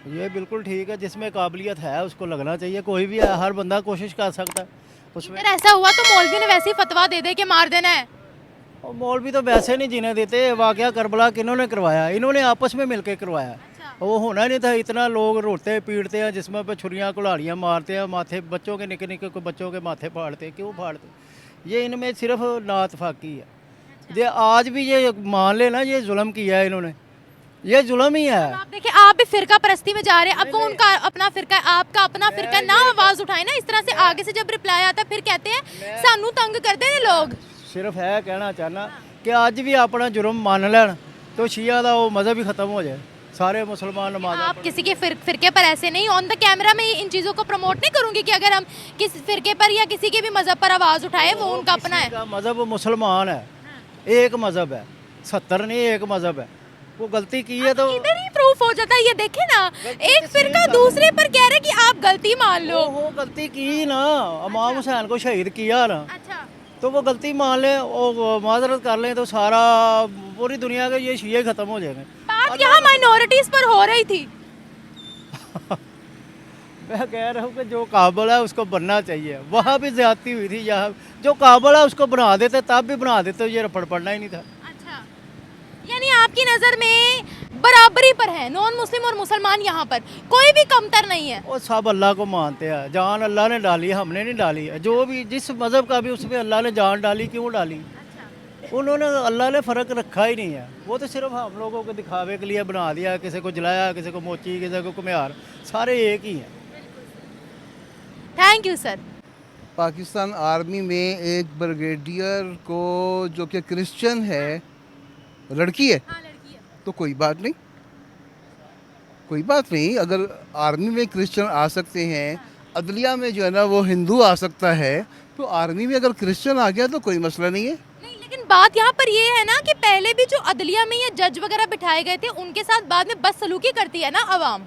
ये बिल्कुल ठीक है, जिसमें काबिलियत है उसको लगना चाहिए। कोई भी है, हर बंदा कोशिश कर सकता है उसमें। अगर ऐसा हुआ तो मौलवी ने वैसे ही फतवा दे दे के मार देना है। और मौलवी तो वैसे नहीं जीने देते। वाकया करबला किन्होंने करवाया? इन्होंने आपस में मिलकर करवाया। वो होना नहीं था। इतना लोग रोते पीटते हैं, जिसमें पे छुरियाँ कुल्हाड़ियाँ मारते हैं, माथे बच्चों के निके निके को बच्चों के माथे फाड़ते हैं। क्यों फाड़ते? ये इनमें सिर्फ नातफाकी है। ये आज भी ये मान लेना, ये जुल्म किया है इन्होंने, ये जुल्म ही है। आप देखिए, आप भी फिरका परस्ती में जा रहे हैं। अब वो उनका अपना फिरका है, आपका अपना फिरका है, ना आवाज उठाए ना इस तरह से। आगे से जब रिप्लाई आता है फिर कहते हैं सानू तंग करते हैं लोग। सिर्फ है कहना चाहना कि अज भी अपना जुर्म मान लैन तो शिया का वो मज़हब ही खत्म हो जाए। सारे मुसलमान नमाज आप किसी के फिरके पर ऐसे नहीं, ऑन द कैमरा में इन चीज़ों को प्रमोट नहीं करूंगी कि अगर हम किसी फिरके पर या किसी के भी मज़हब पर आवाज़ उठाए, वो उनका अपना है। का मज़हब मुसलमान है, एक मज़हब है, 70 नहीं एक मज़हब है। वो गलती की है तो इधर ही प्रूफ हो जाता है। ये देखे ना, एक फिरका दूसरे पर कह रहे कि आप गलती मान लो। वो गलती की ना, इमाम हुसैन को शहीद किया ना, अच्छा, तो वो गलती मान लें और माजरत कर लें तो सारा पूरी दुनिया के ये शिये ख़त्म हो जाएंगे। बात यहाँ माइनॉरिटीज़ पर हो रही थी। मैं कह रहा हूँ कि जो काबिल है उसको बनना चाहिए। वहाँ भी ज्यादती हुई थी, यहाँ जो काबिल है उसको बना देते, तब भी बना देते, ये रफड़ पड़ना ही नहीं था। अच्छा, यानी आपकी नज़र में बराबरी पर है नॉन मुस्लिम और मुसलमान, यहाँ पर कोई भी कमतर नहीं है। वो सब अल्लाह को मानते हैं, जान अल्लाह ने डाली है, हमने नहीं डाली है। जो भी जिस मज़हब का भी उसमें अल्लाह ने जान डाली, क्यों डाली? उन्होंने अल्लाह ने फ़र्क रखा ही नहीं है। वो तो सिर्फ हम लोगों को दिखावे के लिए बना दिया, किसी को जलाया, किसी को मोची, किसी को कुम्हार, सारे एक ही हैं। Thank you sir. Pakistan army में एक ब्रिगेडियर को जो कि क्रिश्चियन है, लड़की है, तो कोई बात नहीं, कोई बात नहीं। अगर आर्मी में क्रिश्चियन आ सकते हैं, अदलिया में जो है ना वो हिंदू आ सकता है, तो आर्मी में अगर क्रिश्चियन आ गया तो कोई मसला नहीं है। नहीं, लेकिन बात यहाँ पर ये है ना कि पहले भी जो अदलिया में ये जज वगैरह बिठाए गए थे, उनके साथ बाद में बदसलूकी करती है ना अवाम।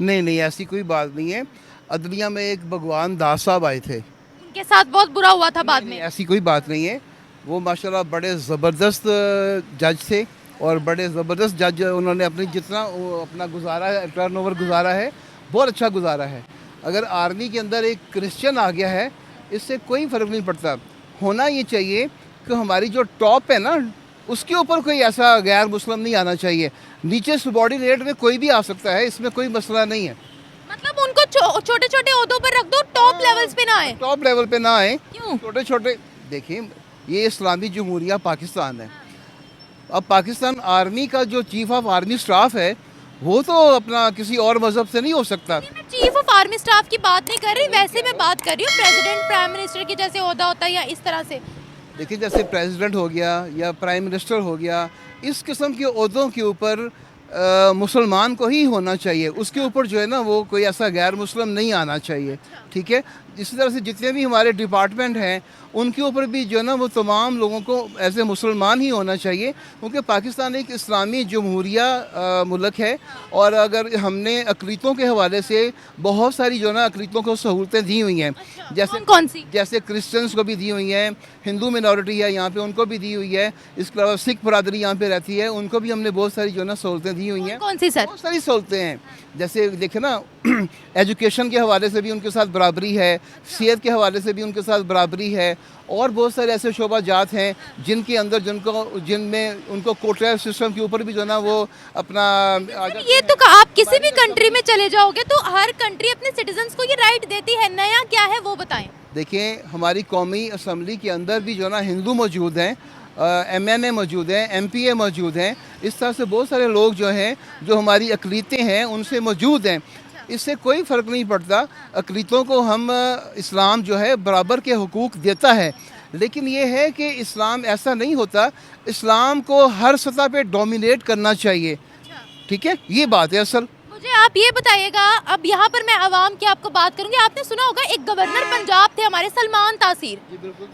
नहीं नहीं, ऐसी कोई बात नहीं है। अदलिया में एक भगवान दास साहब आए थे, उनके साथ बहुत बुरा हुआ था बाद में। ऐसी कोई बात नहीं है। वो माशाल्लाह बड़े ज़बरदस्त जज थे और बड़े ज़बरदस्त जज उन्होंने अपनी जितना अपना गुजारा है, टर्नओवर गुजारा है, बहुत अच्छा गुजारा है। अगर आर्मी के अंदर एक क्रिश्चियन आ गया है, इससे कोई फ़र्क नहीं पड़ता। होना ये चाहिए कि हमारी जो टॉप है ना, उसके ऊपर कोई ऐसा गैर मुस्लिम नहीं आना चाहिए। नीचे सबॉर्डिनेट में कोई भी आ सकता है, इसमें कोई मसला नहीं है। मतलब उनको छोटे छोटे ओहदों पर रख दो, टॉप लेवल्स पे ना आए। टॉप लेवल पे ना आए, क्यों? छोटे छोटे। देखिए, ये इस्लामी जमहूरिया पाकिस्तान है। अब पाकिस्तान आर्मी का जो चीफ ऑफ आर्मी स्टाफ है, वो तो अपना किसी और मज़हब से नहीं हो सकता। मैं चीफ ऑफ आर्मी स्टाफ की बात नहीं कर रही, वैसे मैं बात कर रही हूँ प्रेसिडेंट प्राइम मिनिस्टर की जैसे ओहदा होता है या इस तरह से। देखिए, जैसे प्रेसिडेंट हो गया या प्राइम मिनिस्टर हो गया, इस किस्म के ओहदों के ऊपर मुसलमान को ही होना चाहिए। उसके ऊपर जो है ना वो कोई ऐसा गैर मुस्लिम नहीं आना चाहिए, ठीक है। इसी तरह से जितने भी हमारे डिपार्टमेंट हैं, उनके ऊपर भी जो है ना वो तमाम लोगों को एज ए मुसलमान ही होना चाहिए, क्योंकि पाकिस्तान एक इस्लामी जमहूरिया मुल्क है। और अगर हमने अक़लीतों के हवाले से बहुत सारी जो है ना अक़लीतों को सहूलतें दी हुई हैं, जैसे कौन सी? जैसे क्रिश्चियंस को भी दी हुई हैं, हिंदू मिनॉरिटी है यहाँ पे, उनको भी दी हुई है। इसके अलावा सिख बरादरी यहाँ पे रहती है, उनको भी हमने बहुत सारी जो है ना सहूलतें दी हुई हैं। कौन सी सर? बहुत सारी सहूलतें हैं, जैसे देखे ना एजुकेशन के हवाले से भी उनके साथ बराबरी है, सेहत के हवाले से भी उनके साथ बराबरी है, और बहुत सारे ऐसे शोबा जात हैं जिनके अंदर जिनमें उनको कोटा सिस्टम के ऊपर भी जो है ना वो अपना ये तो आप किसी भी कंट्री में चले जाओगे तो हर कंट्री अपने सिटीजन्स को ये राइट देती है। नया क्या है वो बताएं। देखिए, हमारी कौमी असम्बली के अंदर भी जो है ना हिंदू मौजूद हैं, MNA मौजूद हैं, MPA मौजूद हैं। इस तरह से बहुत सारे लोग जो हैं, जो हमारी अक़लीतें हैं, उनसे मौजूद हैं। इससे कोई फ़र्क नहीं पड़ता। अक़लीतों को हम इस्लाम जो है बराबर के हुकूक देता है, लेकिन ये है कि इस्लाम ऐसा नहीं होता। इस्लाम को हर सतह पे डोमिनेट करना चाहिए, ठीक है, ये बात है असल। मुझे आप ये बताइएगा, अब यहाँ पर मैं आवाम की आपको बात करूंगी। आपने सुना होगा एक गवर्नर पंजाब थे हमारे, सलमान तासीर,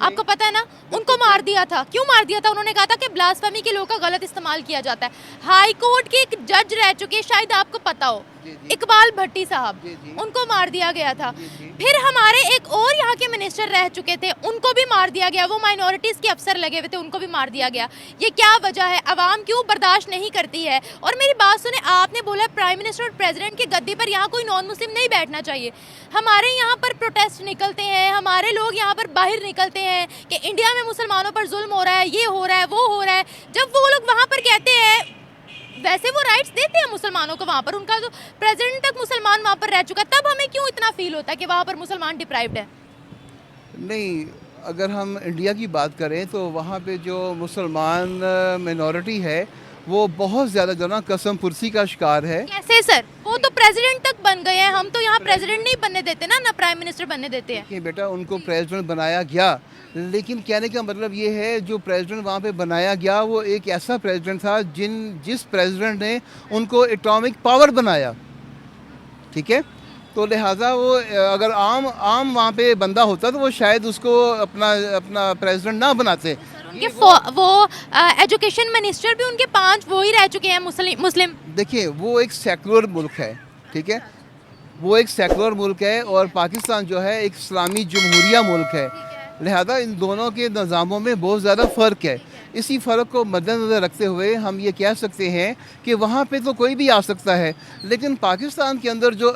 आपको पता है ना, उनको मार दिया था। क्यों मार दिया था? उन्होंने कहा था कि ब्लास्फेमी के लोगों का गलत इस्तेमाल किया जाता है। हाई कोर्ट के एक जज रह चुके, शायद आपको पता हो, इकबाल भट्टी साहब, उनको मार दिया गया था। फिर हमारे एक और यहाँ के मिनिस्टर रह चुके थे, उनको भी मार दिया गया। वो माइनॉरिटीज़ के अफसर लगे हुए थे, उनको भी मार दिया गया। ये क्या वजह है? आवाम क्यों बर्दाश्त नहीं करती है? और मेरी बात सुने, आपने बोला प्राइम मिनिस्टर और प्रेसिडेंट की गद्दी पर यहाँ कोई नॉन मुस्लिम नहीं बैठना चाहिए। हमारे यहाँ पर प्रोटेस्ट निकलते हैं, हमारे लोग यहाँ पर बाहर निकलते हैं कि इंडिया में मुसलमानों पर जुल्म हो रहा है, ये हो रहा है, वो हो रहा है। जब वो लोग वहाँ पर कहते हैं, वैसे वो राइट्स देते हैं मुसलमानों को वहाँ पर, उनका जो प्रेसिडेंट तक मुसलमान वहाँ पर रह चुका है, तब हमें क्यों इतना फील होता है कि वहाँ पर मुसलमान डिप्राइव्ड है? नहीं, अगर हम इंडिया की बात करें तो वहाँ पे जो मुसलमान मिनॉरिटी है वो बहुत ज़्यादा जो ना कसम पुरसी का शिकार है। कैसे सर? वो तो प्रेसिडेंट तक बन गए हैं, हम तो यहाँ प्रेसिडेंट नहीं बनने देते ना प्राइम मिनिस्टर बनने देते हैं। कि बेटा उनको प्रेसिडेंट बनाया गया, लेकिन कहने का मतलब ये है जो प्रेसिडेंट वहाँ पे बनाया गया वो एक ऐसा प्रेसिडेंट था जिस प्रेसिडेंट ने उनको एटॉमिक पावर बनाया, ठीक है। तो लिहाजा वो अगर आम वहाँ पे बंदा होता तो वो शायद उसको अपना प्रेसिडेंट ना बनाते। उनके वो एजुकेशन मिनिस्टर भी उनके 5 वो ही रह चुके हैं मुस्लिम। देखिए वो एक सेकुलर मुल्क है, ठीक है, वो एक सेकुलर मुल्क है और पाकिस्तान जो है एक इस्लामी जमहूरिया मुल्क है। लिहाजा इन दोनों के निज़ामों में बहुत ज़्यादा फ़र्क है। इसी फ़र्क को मद्देनज़र रखते हुए हम ये कह सकते हैं कि वहाँ पे तो कोई भी आ सकता है, लेकिन पाकिस्तान के अंदर जो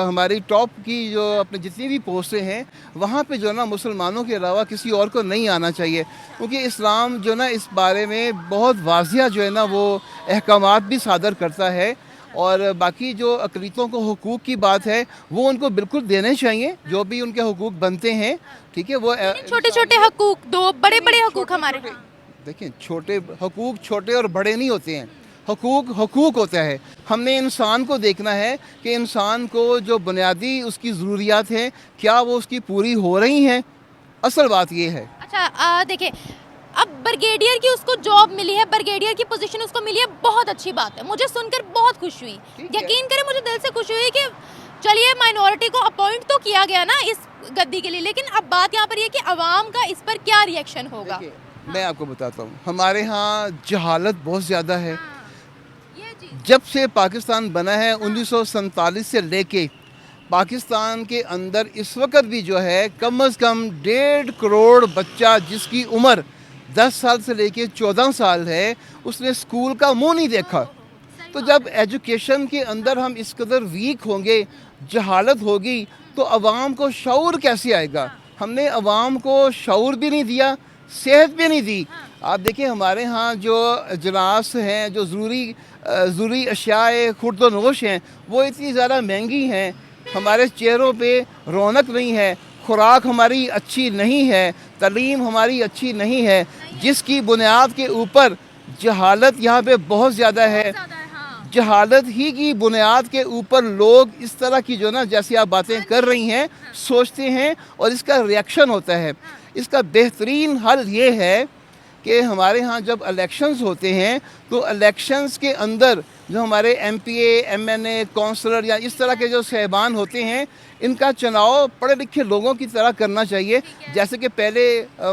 हमारी टॉप की जो अपने जितनी भी पोस्टें हैं वहाँ पे जो ना मुसलमानों के अलावा किसी और को नहीं आना चाहिए, क्योंकि इस्लाम जो ना इस बारे में बहुत वाज़िया जो है ना वो अहकामात भी सादर करता है। और बाकी जो अक़लीतों को हुकूक की बात है वो उनको बिल्कुल देने चाहिए, जो भी उनके हुकूक बनते हैं, ठीक है। वो छोटे छोटे हकूक, 2 बड़े बड़े हकूक हमारे। देखिए छोटे हुकूक छोटे और बड़े नहीं होते हैं, हुकूक होता है। हमने इंसान को देखना है कि इंसान को जो बुनियादी उसकी ज़रूरियात हैं क्या वो उसकी पूरी हो रही हैं, असल बात ये है। अच्छा देखिए, अब ब्रिगेडियर की उसको जॉब मिली है, ब्रिगेडियर की पोजीशन उसको मिली है, बहुत अच्छी बात है, मुझे सुनकर बहुत खुश हुई। यकीन करें मुझे दिल से खुशी हुई कि चलिए माइनॉरिटी को अपॉइंट तो किया गया ना इस गद्दी के लिए, लेकिन अब बात यहाँ पर ये कि अवाम का इस पर क्या रिएक्शन होगा। मैं आपको बताता हूँ, हमारे यहाँ जहालत बहुत ज़्यादा है। जब से पाकिस्तान बना है 1947 से लेके पाकिस्तान के अंदर इस वक्त भी जो है कम से कम 1.5 करोड़ बच्चा जिसकी उम्र 10 साल से लेके 14 साल है उसने स्कूल का मुंह नहीं देखा। तो जब एजुकेशन के अंदर हम इस कदर वीक होंगे, जहालत होगी, तो अवाम को शऊर कैसे आएगा। हमने अवाम को शऊर भी नहीं दिया, सेहत भी नहीं दी। आप देखिए हमारे यहाँ जो अजनास हैं, जो ज़रूरी अशियाए खुर्दनोश हैं, वो इतनी ज़्यादा महंगी हैं, हमारे चेहरों पे रौनक नहीं है, खुराक हमारी अच्छी नहीं है, तालीम हमारी अच्छी नहीं है, जिसकी बुनियाद के ऊपर जहालत यहाँ पे बहुत ज़्यादा है। जहालत ही की बुनियाद के ऊपर लोग इस तरह की जो ना जैसी आप बातें कर रही हैं सोचते हैं और इसका रिएक्शन होता है। इसका बेहतरीन हल ये है कि हमारे यहाँ जब इलेक्शंस होते हैं तो इलेक्शंस के अंदर जो हमारे MPA, MNA, काउंसलर या इस तरह के जो साहिबान होते हैं इनका चुनाव पढ़े लिखे लोगों की तरह करना चाहिए। जैसे कि पहले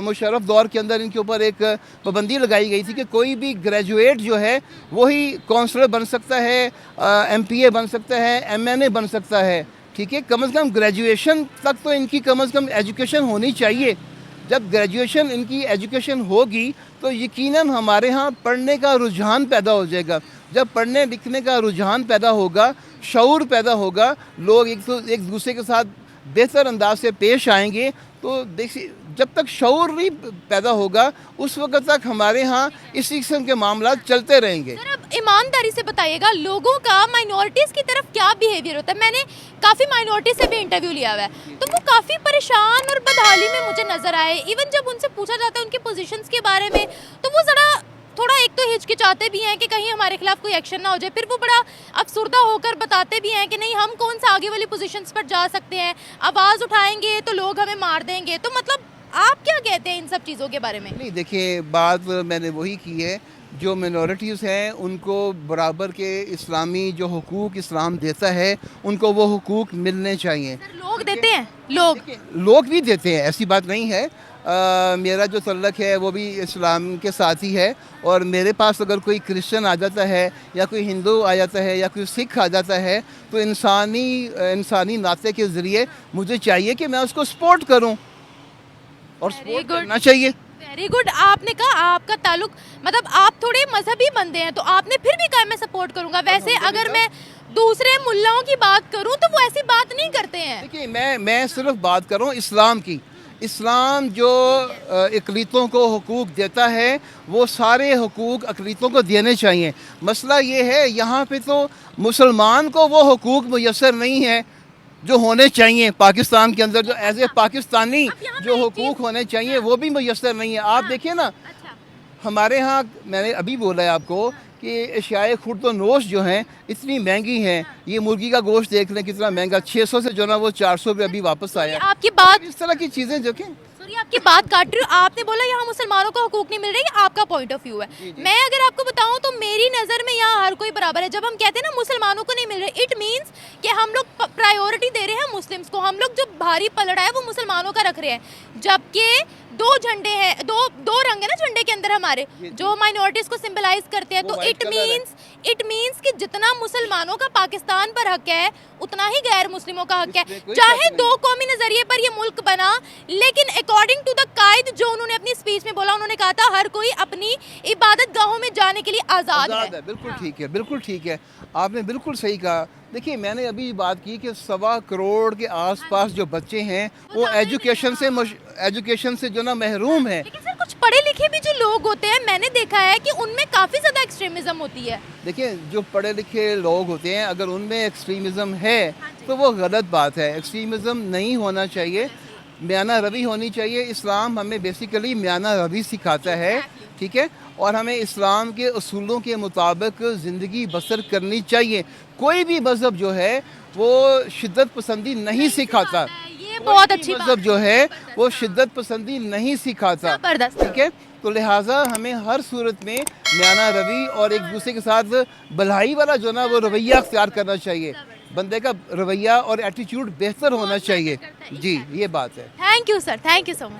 मुशर्रफ दौर के अंदर इनके ऊपर एक पाबंदी लगाई गई थी कि कोई भी ग्रेजुएट जो है वही काउंसलर बन सकता है, MPA बन सकता है, MNA बन सकता है, ठीक है। कम से कम ग्रेजुएशन तक तो इनकी कम से कम एजुकेशन होनी चाहिए। जब ग्रेजुएशन इनकी एजुकेशन होगी तो यकीनन हमारे यहाँ पढ़ने का रुझान पैदा हो जाएगा। जब पढ़ने लिखने का रुझान पैदा होगा, शऊर पैदा होगा, लोग एक दूसरे के साथ बेहतर अंदाज से पेश आएंगे। तो देखिए जब तक शऊर नहीं पैदा होगा उस वक्त तक हमारे यहाँ इस किस्म के मामला चलते रहेंगे। सर अब ईमानदारी से बताइएगा लोगों का माइनॉरिटीज़ की तरफ क्या बिहेवियर होता है। मैंने काफ़ी माइनॉरिटी से भी इंटरव्यू लिया हुआ है, तो वो काफ़ी परेशान और बदहाली में मुझे नज़र आए। इवन जब उनसे पूछा जाता है उनके पोजीशंस के बारे में तो वो ज़रा थोड़ा एक तो हिचकिचाते भी हैं कि कहीं हमारे खिलाफ कोई एक्शन ना हो जाए, फिर वो बड़ा अफसुर्दा होकर बताते भी हैं कि नहीं हम कौन सा आगे वाली पोजीशंस पर जा सकते हैं, आवाज़ उठाएंगे तो लोग हमें मार देंगे। तो मतलब आप क्या कहते हैं इन सब चीज़ों के बारे में? नहीं देखिए बात मैंने वही की है, जो मिनॉरिटीज़ हैं उनको बराबर के इस्लामी जो हुकूक इस्लाम देता है उनको वो हुकूक मिलने चाहिए। सर लोग देते हैं, लोग भी देते हैं, ऐसी बात नहीं है। मेरा जो तल्लक है वो भी इस्लाम के साथ ही है, और मेरे पास अगर कोई क्रिश्चियन आ जाता है या कोई हिंदू आ जाता है या कोई सिख आ जाता है तो इंसानी नाते के ज़रिए मुझे चाहिए कि मैं उसको सपोर्ट करूं और सपोर्ट करना चाहिए। Very good. आपने कहा आपका ताल्लुक मतलब आप थोड़े मजहबी बंदे हैं, तो आपने फिर भी कहा मैं सपोर्ट करूंगा। वैसे अगर मैं दूसरे मुल्लाओं की बात करूं तो वो ऐसी बात नहीं करते हैं। देखिए मैं सिर्फ बात कर रहा हूँ इस्लाम की। इस्लाम जो अक़लीतों को हुकूक देता है वो सारे हुकूक अक़लीतों को देने चाहिए। मसला ये है यहाँ पे तो मुसलमान को वो हुकूक मुयस्सर नहीं है जो होने चाहिए पाकिस्तान के अंदर, जो एज ए पाकिस्तानी जो हुकूक होने चाहिए वो भी मुयस्सर नहीं है। आप देखिए ना हमारे यहाँ, मैंने अभी बोला है आपको कि अशियाए खुर्द-व-नोश जो हैं इतनी महंगी हैं। ये मुर्गी का गोश्त देख लें कितना महंगा, 600 से जो ना वो 400 रुपये अभी वापस आया। आपकी बात, इस तरह की चीज़ें जो कि सॉरी आपकी बात काट रही हूँ, आपने बोला यहाँ मुसलमानों को हकूक नहीं मिल रहे, ये आपका पॉइंट ऑफ व्यू है। मैं अगर आपको बताऊँ तो मेरी नज़र में यहाँ हर कोई बराबर है। जब हम कहते हैं ना मुसलमानों को नहीं मिल रहे, इट मीन्स कि हम लोग प्रायोरिटी दे रहे हैं मुस्लिम्स को। हम लोग जो भारी पलड़ा है वो मुसलमानों का रख रहे हैं, जबकि दो झंडे हैं, दो रंग है ना झंडे के अंदर हमारे, जो माइनॉरिटीज को सिंबलाइज करते हैं। तो इट मीन्स कि जितना मुसलमानों का पाकिस्तान पर हक है उतना ही गैर मुस्लिमों का हक है। चाहे दो कौमी नजरिए पर ये मुल्क बना, लेकिन अकॉर्डिंग टू द कायद जो उन्होंने अपनी स्पीच में बोला, उन्होंने कहा था हर कोई अपनी इबादत गाहों में जाने के लिए आज़ाद है। बिल्कुल ठीक है, बिल्कुल ठीक है, आपने बिल्कुल सही कहा। देखिए मैंने अभी बात की कि 1.25 करोड़ के आसपास जो बच्चे हैं वो एजुकेशन से जो ना महरूम है। लेकिन सर कुछ पढ़े लिखे भी जो लोग होते हैं, मैंने देखा है कि उनमें काफ़ी ज़्यादा एक्सट्रीमिज्म होती है। देखिए जो पढ़े लिखे लोग होते हैं अगर उनमें एक्सट्रीमिज्म है तो वो गलत बात है। एक्सट्रीमिज्म नहीं होना चाहिए, म्याना रवि होनी चाहिए। इस्लाम हमें बेसिकली म्याना रवि सिखाता है, ठीक है, और हमें इस्लाम के उसूलों के मुताबिक ज़िंदगी बसर करनी चाहिए। कोई भी मज़हब जो है वो शिद्दत पसंदी नहीं सिखाता। ये बहुत अच्छी बात मज़हब जो है वो शिद्दत पसंदी नहीं सिखाता, जबरदस्त। ठीक है। तो लिहाजा हमें हर सूरत में म्याना रवि और एक दूसरे के साथ भलाई वाला जो ना वो रवैया अख्तियार करना चाहिए। बंदे का रवैया और एटीट्यूड बेहतर होना चाहिए। जी ये बात है। Thank you sir, thank you so much.